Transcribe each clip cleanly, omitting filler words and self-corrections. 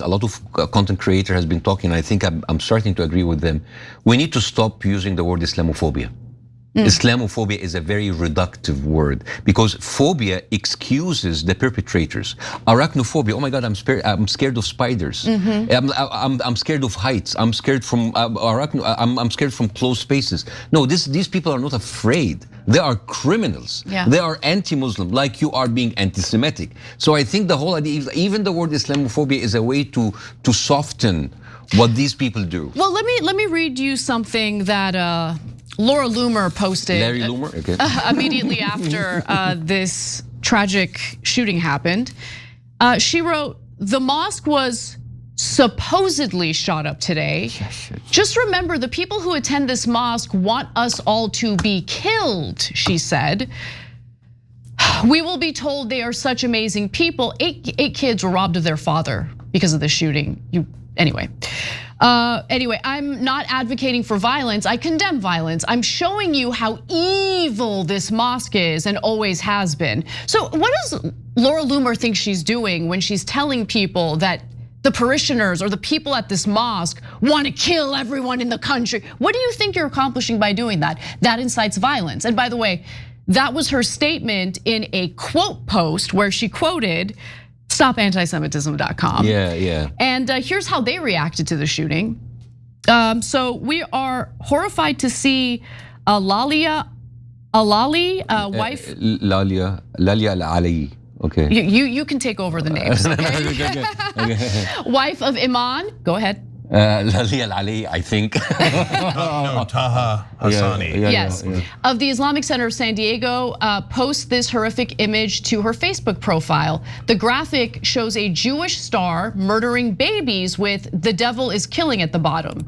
a lot of content creator has been talking. I think I'm starting to agree with them. We need to stop using the word Islamophobia. Islamophobia is a very reductive word because phobia excuses the perpetrators. Arachnophobia, oh my God, I'm scared of spiders. I'm scared of heights. I'm scared from I'm scared from closed spaces. No, these people are not afraid. They are criminals. Yeah. They are anti-Muslim, like you are being anti-Semitic. So I think the whole idea, even the word Islamophobia, is a way to soften what these people do. Well, let me read you something that Laura Loomer posted. Larry Loomer, okay. Immediately after this tragic shooting happened. She wrote, "The mosque was supposedly shot up today. Just remember, the people who attend this mosque want us all to be killed," she said. "We will be told they are such amazing people. Eight kids were robbed of their father because of the shooting." Anyway, I'm not advocating for violence. I condemn violence. I'm showing you how evil this mosque is and always has been. So what does Laura Loomer think she's doing when she's telling people that the parishioners or the people at this mosque want to kill everyone in the country? What do you think you're accomplishing by doing that? That incites violence. And by the way, that was her statement in a quote post where she quoted StopAntisemitism.com. Yeah. And here's how they reacted to the shooting. So we are horrified to see Alali, wife. Lalia Al-Ali. Okay. You can take over the names. Okay? Wife of Iman. Go ahead. Lalia Al-Ali, I think. No, Taha Hassani. Yes, of the Islamic Center of San Diego, posts this horrific image to her Facebook profile. The graphic shows a Jewish star murdering babies with "the devil is killing" at the bottom.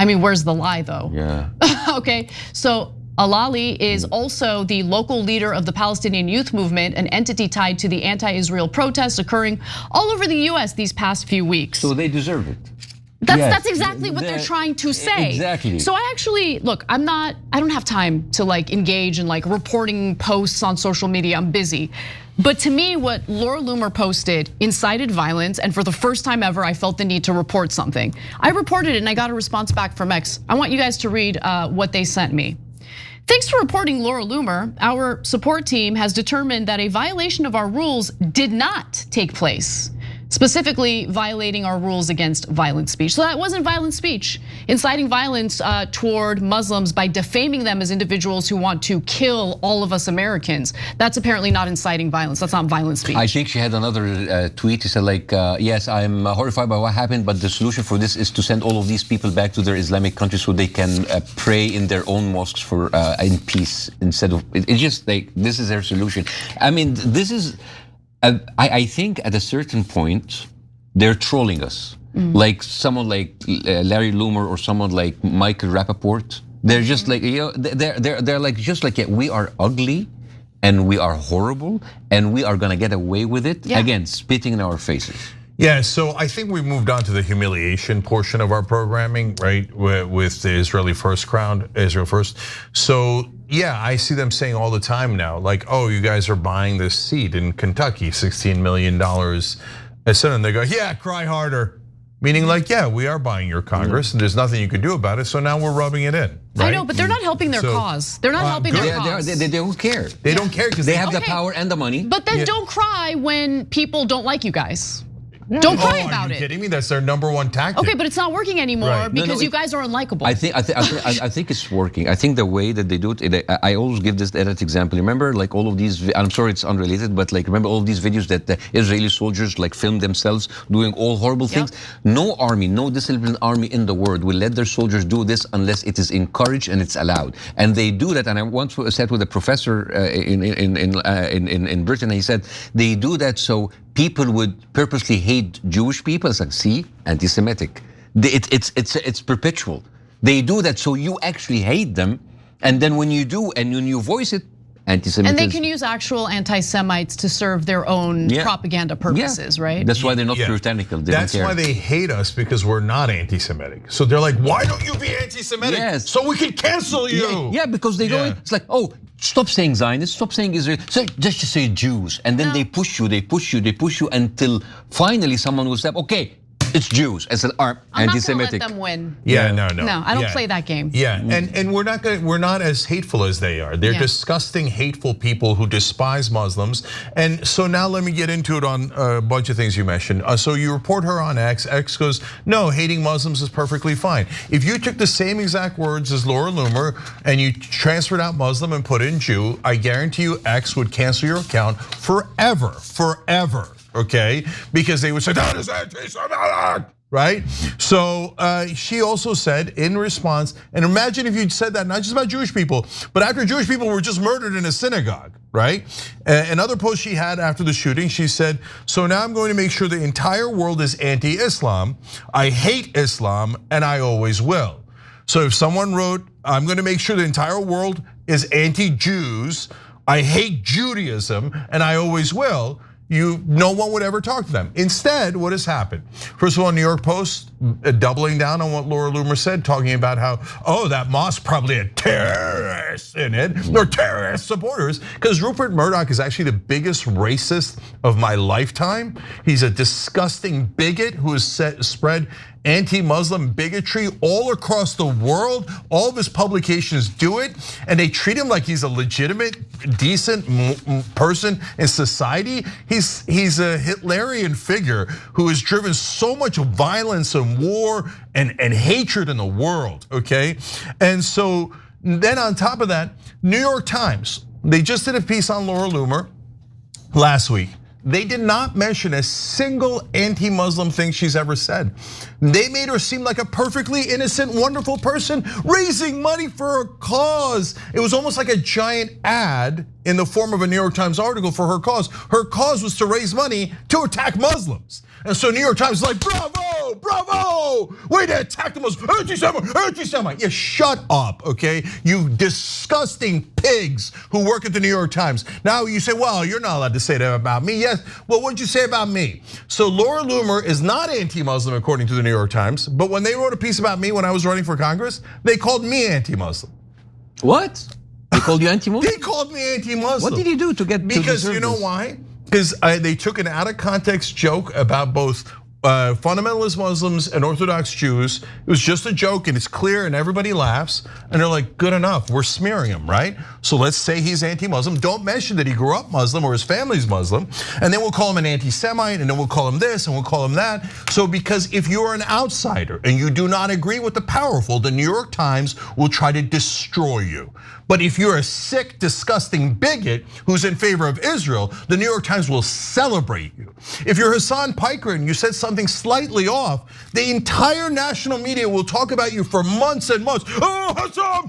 I mean, where's the lie though? Yeah. Okay, so Alali is also the local leader of the Palestinian Youth Movement, an entity tied to the anti-Israel protests occurring all over the US these past few weeks. So they deserve it. That's exactly what they're trying to say. Exactly. So I actually, look, I don't have time to like engage in like reporting posts on social media, I'm busy. But to me, what Laura Loomer posted incited violence, and for the first time ever, I felt the need to report something. I reported it and I got a response back from X. I want you guys to read what they sent me. "Thanks for reporting, Laura Loomer. Our support team has determined that a violation of our rules did not take place. Specifically violating our rules against violent speech." So that wasn't violent speech. Inciting violence toward Muslims by defaming them as individuals who want to kill all of us Americans. That's apparently not inciting violence. That's not violent speech. I think she had another tweet. She said like, yes, I'm horrified by what happened, but the solution for this is to send all of these people back to their Islamic country so they can pray in their own mosques for in peace instead of, it's just like, this is their solution. I mean, this is, I think at a certain point, they're trolling us. Like someone like Larry Loomer or someone like Michael Rappaport. They're just like, they're like, just like, yeah, we are ugly and we are horrible and we are gonna get away with it. Yeah. Again, spitting in our faces. Yeah, so I think we moved on to the humiliation portion of our programming, right? With the Israeli First crowd, Israel First. So yeah, I see them saying all the time now, like, oh, you guys are buying this seat in Kentucky, $16 million. And they go, yeah, cry harder. Meaning like, yeah, we are buying your Congress and there's nothing you can do about it. So now we're rubbing it in. Right? I know, but they're not helping their cause. They're not helping their cause. They don't care. They don't care because they have the power and the money. But then don't cry when people don't like you guys. Don't cry about it. Are you kidding me? That's their #1 tactic. Okay, but it's not working anymore because you guys are unlikable. I think it's working. I think the way that they do it, I always give that example. Remember, like all of these, I'm sorry it's unrelated, but like remember all of these videos that the Israeli soldiers like film themselves doing all horrible things? No army, no disciplined army in the world will let their soldiers do this unless it is encouraged and it's allowed. And they do that. And I once sat with a professor in Britain, and he said they do that so people would purposely hate Jewish people. It's like, see, anti-Semitic. It's perpetual. They do that so you actually hate them, and then when you do and when you voice it, anti-Semitism. And they can use actual anti-Semites to serve their own propaganda purposes, right? That's why they're not puritanical. That's why they hate us, because we're not anti-Semitic. So they're like, why don't you be anti-Semitic? Yes. So we can cancel you. Yeah, because they go, it's like, oh, stop saying Zionists, stop saying Israel, so just say Jews. And then they push you until finally someone will say, okay, It's Jews. It's an anti-Semitic. I'm not gonna let them win. Yeah, no. No, I don't play that game. Yeah, and we're not as hateful as they are. They're disgusting, hateful people who despise Muslims. And so now let me get into it on a bunch of things you mentioned. So you report her on X. X goes, no, hating Muslims is perfectly fine. If you took the same exact words as Laura Loomer and you transferred out Muslim and put in Jew, I guarantee you X would cancel your account forever. Okay, because they would say that is anti-Semitic, right? So she also said in response, and imagine if you'd said that not just about Jewish people, but after Jewish people were just murdered in a synagogue, right? Another post she had after the shooting, she said, so now I'm going to make sure the entire world is anti-Islam. I hate Islam and I always will. So if someone wrote, I'm going to make sure the entire world is anti-Jews, I hate Judaism and I always will, no one would ever talk to them. Instead, what has happened? First of all, New York Post doubling down on what Laura Loomer said, talking about how, that mosque probably had terrorists in it, or terrorist supporters, because Rupert Murdoch is actually the biggest racist of my lifetime. He's a disgusting bigot who has spread anti-Muslim bigotry all across the world. All of his publications do it, and they treat him like he's a legitimate, decent person in society. He's a Hitlerian figure who has driven so much violence and war and hatred in the world, okay? And so then on top of that, New York Times, they just did a piece on Laura Loomer last week. They did not mention a single anti-Muslim thing she's ever said. They made her seem like a perfectly innocent, wonderful person raising money for a cause. It was almost like a giant ad in the form of a New York Times article for her cause. Her cause was to raise money to attack Muslims. And so New York Times is like, bravo, bravo, way to attack the Muslims, anti-Semite. Yeah, shut up, okay? You disgusting pigs who work at the New York Times. Now you say, well, you're not allowed to say that about me. Yes, well, what'd you say about me? So Laura Loomer is not anti-Muslim according to the New York Times, but when they wrote a piece about me when I was running for Congress, they called me anti-Muslim. What? They called you anti-Muslim? They called me anti-Muslim. What did you do to get Because you know why? Because they took an out of context joke about both fundamentalist Muslims and Orthodox Jews. It was just a joke and it's clear and everybody laughs. And they're like, good enough, we're smearing him, right? So let's say he's anti-Muslim. Don't mention that he grew up Muslim or his family's Muslim. And then we'll call him an anti-Semite and then we'll call him this and we'll call him that. So because if you're an outsider and you do not agree with the powerful, the New York Times will try to destroy you. But if you're a sick, disgusting bigot who's in favor of Israel, the New York Times will celebrate you. If you're Hassan Piker and you said something slightly off, the entire national media will talk about you for months and months. Oh, Hassan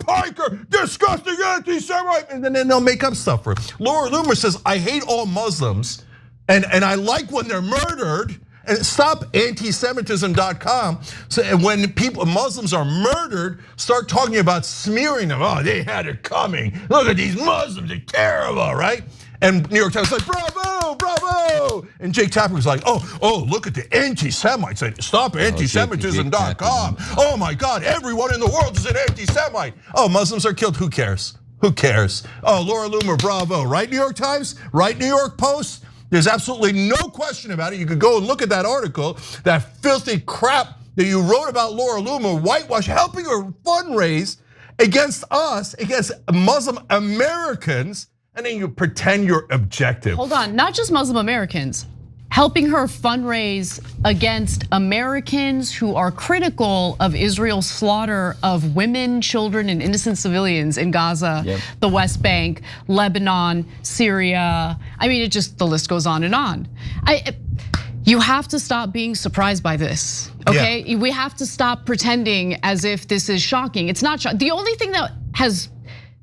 Piker, disgusting anti-Semite, and then they'll make up stuff for it. Laura Loomer says, I hate all Muslims, and I like when they're murdered. And stop antisemitism.com. So when Muslims are murdered, start talking about smearing them. Oh, they had it coming. Look at these Muslims, they're terrible, right? And New York Times is like, bravo, bravo. And Jake Tapper was like, oh, look at the anti-Semites. Stop antisemitism.com. Oh my God, everyone in the world is an anti-Semite. Oh, Muslims are killed, who cares? Who cares? Oh, Laura Loomer, bravo. Right, New York Times? Right, New York Post? There's absolutely no question about it. You could go and look at that article, that filthy crap that you wrote about Laura Loomer, whitewash, helping her fundraise against us, against Muslim Americans, and then you pretend you're objective. Hold on, not just Muslim Americans, helping her fundraise against Americans who are critical of Israel's slaughter of women, children, and innocent civilians in Gaza, the West Bank, Lebanon, Syria. I mean, the list goes on and on. You have to stop being surprised by this, okay? Yeah. We have to stop pretending as if this is shocking. It's not shocking. The only thing that has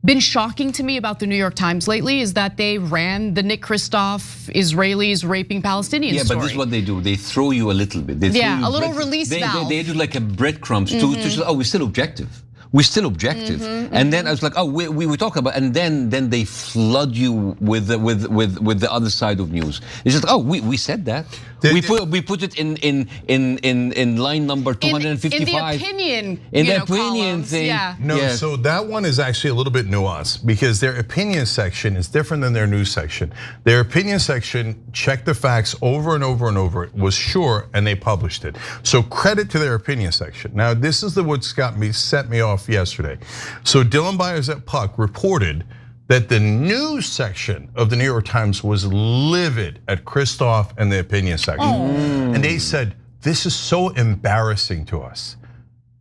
been shocking to me about the New York Times lately is that they ran the Nick Kristof Israelis raping Palestinians story. But this is what they do. They throw you a little bit. A little release valve. They do like a breadcrumbs to say, oh, we're still objective. We're still objective. And then I was like, oh, we talk about, and then they flood you with the other side of news. It's just, oh, we said that. We put it in line number 255. In the opinion, in the opinion columns, thing. yeah. No, Yes. so that one is actually a little bit nuanced because their opinion section is different than their news section. Their opinion section checked the facts over and over and over, was sure, and they published it. So credit to their opinion section. Now, this is what set me off yesterday. So Dylan Byers at Puck reported that the news section of the New York Times was livid at Christoph and the opinion section. And they said, this is so embarrassing to us.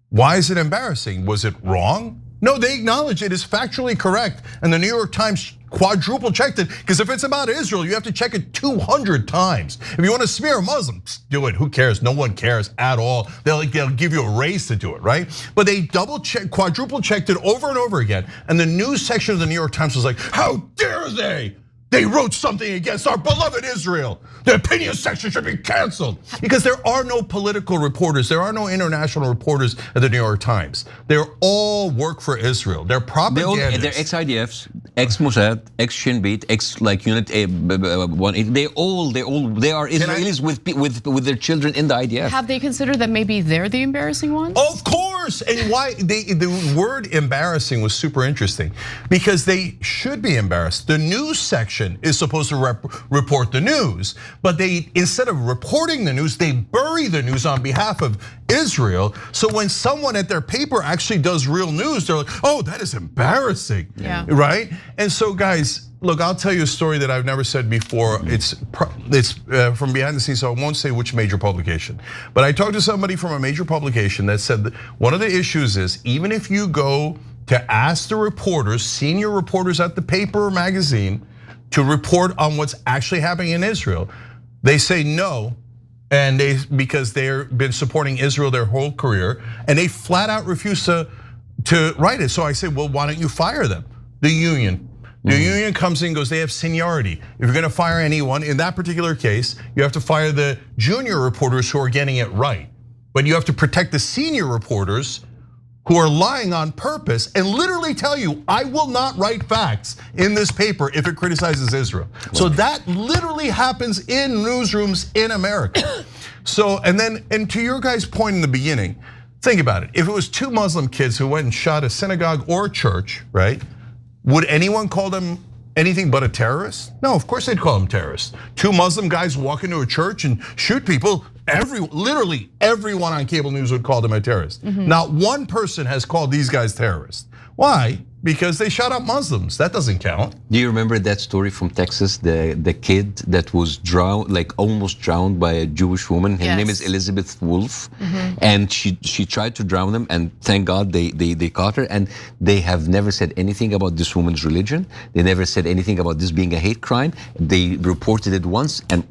Why is it embarrassing? Was it wrong? No, they acknowledge it is factually correct. And the New York Times quadruple checked it, because if it's about Israel, you have to check it 200 times. If you want to smear Muslims, do it. Who cares? No one cares at all. They'll give you a raise to do it, right? But they quadruple checked it over and over again. And the news section of the New York Times was like, how dare they? They wrote something against our beloved Israel. The opinion section should be canceled. Because there are no political reporters, there are no international reporters at the New York Times. They're all work for Israel. They're propagandists. They're ex-IDFs, ex-Mossad, ex-Shin Bet, ex-like Unit 180. They are Israelis with their children in the IDF. Have they considered that maybe they're the embarrassing ones? Of course, and why the word embarrassing was super interesting, because they should be embarrassed. The news section is supposed to report the news, but they, instead of reporting the news, they bury the news on behalf of Israel. So when someone at their paper actually does real news, they're like, oh, that is embarrassing, right? And so guys, look, I'll tell you a story that I've never said before. It's from behind the scenes, so I won't say which major publication. But I talked to somebody from a major publication that said that one of the issues is, even if you go to ask the reporters, senior reporters at the paper or magazine, to report on what's actually happening in Israel, they say no, and because they've been supporting Israel their whole career, and they flat out refuse to write it. So I say, well, why don't you fire them? The union. The union comes in and goes, they have seniority. If you're gonna fire anyone, in that particular case, you have to fire the junior reporters who are getting it right. But you have to protect the senior reporters who are lying on purpose and literally tell you, I will not write facts in this paper if it criticizes Israel. So that literally happens in newsrooms in America. So, and to your guys' point in the beginning, think about it. If it was two Muslim kids who went and shot a synagogue or a church, right? Would anyone call them anything but a terrorist? No, of course they'd call them terrorists. Two Muslim guys walk into a church and shoot people. Literally everyone on cable news would call them a terrorist. Not one person has called these guys terrorists. Why? Because they shot up Muslims. That doesn't count. Do you remember that story from Texas? The kid that was drowned, like almost drowned by a Jewish woman. Her name is Elizabeth Wolf, and she tried to drown him, and thank God they caught her. And they have never said anything about this woman's religion. They never said anything about this being a hate crime. They reported it once and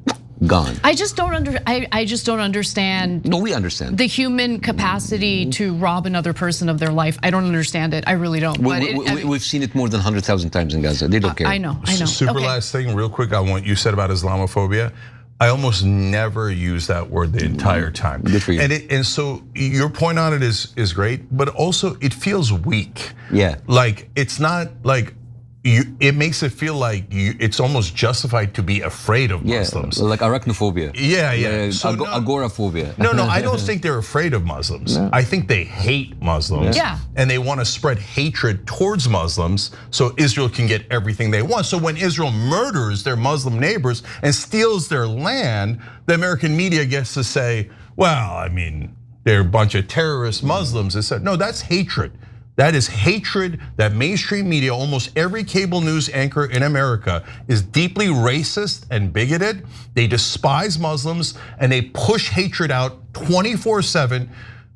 gone. I just don't understand. No, we understand the human capacity to rob another person of their life. I don't understand it. I really don't. We've seen it more than 100,000 times in Gaza. They don't care. I know. Super last thing, real quick. I want you said about Islamophobia. I almost never use that word the entire time. Good for you. And so your point on it is great, but also it feels weak. Yeah. Like it's not like. It makes it feel like it's almost justified to be afraid of Muslims. Like arachnophobia. Yeah. So agoraphobia. No, I don't think they're afraid of Muslims. No. I think they hate Muslims. Yeah. And they want to spread hatred towards Muslims so Israel can get everything they want. So when Israel murders their Muslim neighbors and steals their land, the American media gets to say, well, I mean, they're a bunch of terrorist Muslims. They said, no, that's hatred. That is hatred that mainstream media, almost every cable news anchor in America, is deeply racist and bigoted. They despise Muslims and they push hatred out 24/7,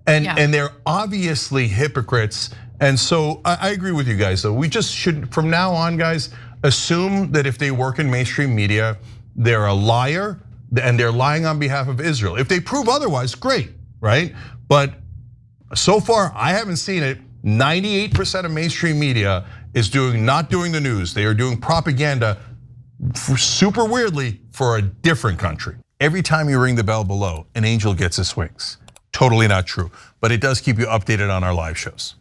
and they're obviously hypocrites. And so I agree with you guys, though. We just should, from now on, guys, assume that if they work in mainstream media, they're a liar and they're lying on behalf of Israel. If they prove otherwise, great, right? But so far, I haven't seen it. 98% of mainstream media is not doing the news. They are doing propaganda, super weirdly, for a different country. Every time you ring the bell below, an angel gets his wings. Totally not true, but it does keep you updated on our live shows.